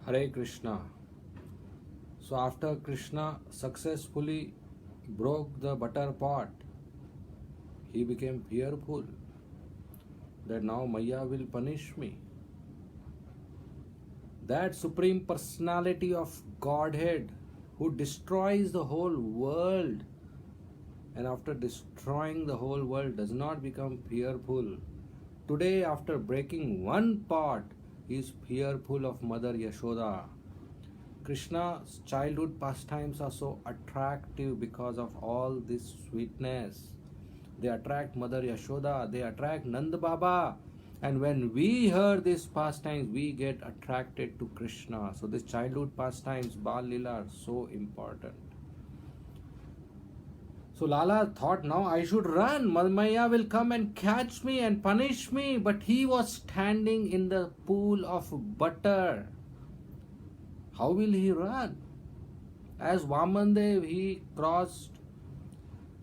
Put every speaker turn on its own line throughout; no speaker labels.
Hare Krishna. So after Krishna successfully broke the butter pot, he became fearful that now Maya will punish me. That Supreme Personality of Godhead who destroys the whole world and after destroying the whole world does not become fearful. Today, after breaking one pot, he is fearful of Mother Yashoda. Krishna's childhood pastimes are so attractive because of all this sweetness. They attract Mother Yashoda, they attract Nanda Baba. And when we hear these pastimes, we get attracted to Krishna. So, these childhood pastimes, Bal Leela, are so important. So Lala thought, now I should run. Maya will come and catch me and punish me. But he was standing in the pool of butter. How will he run? As Vamandev, he crossed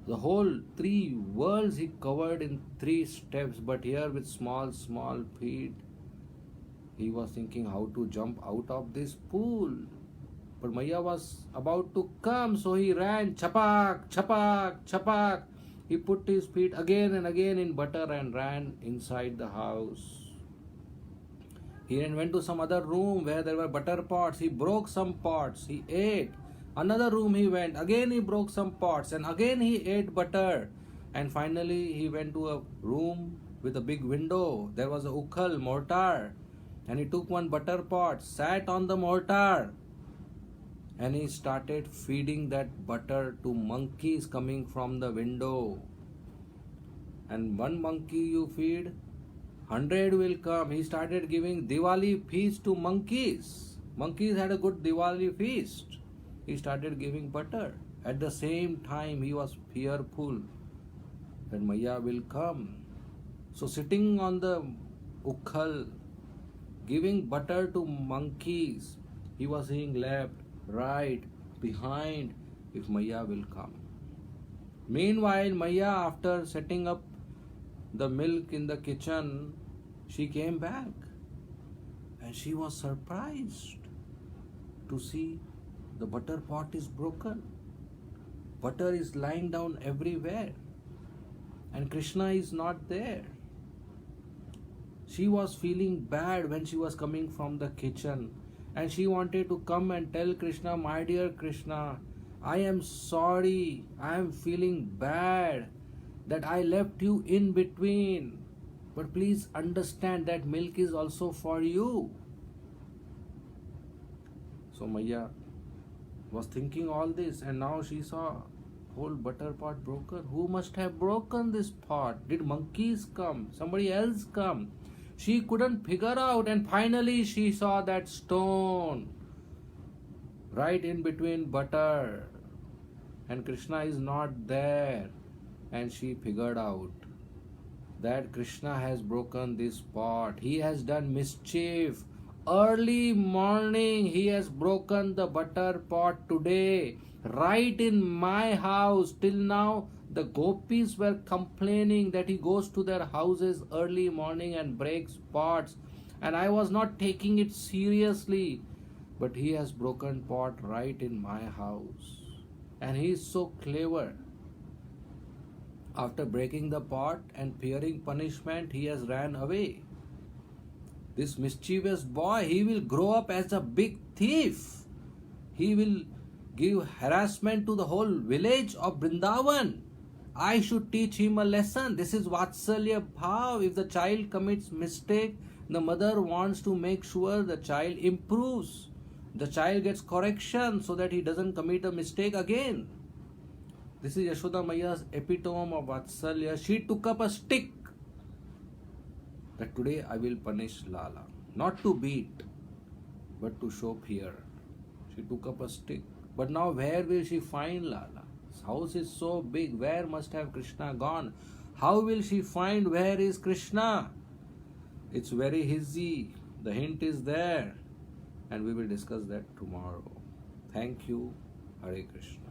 the whole 3 worlds he covered in 3 steps. But here with small feet, he was thinking how to jump out of this pool. But Maya was about to come, so he ran, chapak, chapak, chapak. He put his feet again and again in butter and ran inside the house. He then went to some other room where there were butter pots. He broke some pots. He ate. Another room he went. Again he broke some pots and again he ate butter. And finally he went to a room with a big window. There was a ukhal, mortar. And he took one butter pot, sat on the mortar. And he started feeding that butter to monkeys coming from the window. And one monkey you feed, 100 will come. He started giving Diwali feast to monkeys. Monkeys had a good Diwali feast. He started giving butter. At the same time, he was fearful that Maya will come. So sitting on the ukhal, giving butter to monkeys, he was seeing left, right, behind, if Maya will come. Meanwhile, Maya, after setting up the milk in the kitchen, she came back and she was surprised to see the butter pot is broken. Butter is lying down everywhere and Krishna is not there. She was feeling bad when she was coming from the kitchen. And she wanted to come and tell Krishna, my dear Krishna, I am sorry, I am feeling bad that I left you in between. But please understand that milk is also for you. So Maya was thinking all this and now she saw whole butter pot broken. Who must have broken this pot? Did monkeys come? Somebody else come? She couldn't figure out and finally she saw that stone right in between butter and Krishna is not there and she figured out that Krishna has broken this pot. He has done mischief. Early morning he has broken the butter pot today right in my house. Till now the gopis were complaining that he goes to their houses early morning and breaks pots. And I was not taking it seriously. But he has broken pot right in my house. And he is so clever. After breaking the pot and fearing punishment, he has ran away. This mischievous boy, he will grow up as a big thief. He will give harassment to the whole village of Vrindavan. I should teach him a lesson. This is Vatsalya Bhav. If the child commits mistake, the mother wants to make sure the child improves. The child gets correction so that he doesn't commit a mistake again. This is Yashoda Maya's epitome of Vatsalya. She took up a stick that today I will punish Lala. Not to beat, but to show fear. She took up a stick. But now where will she find Lala? His house is so big. Where must have Krishna gone? How will she find where is Krishna? It's very easy. The hint is there. And we will discuss that tomorrow. Thank you. Hare Krishna.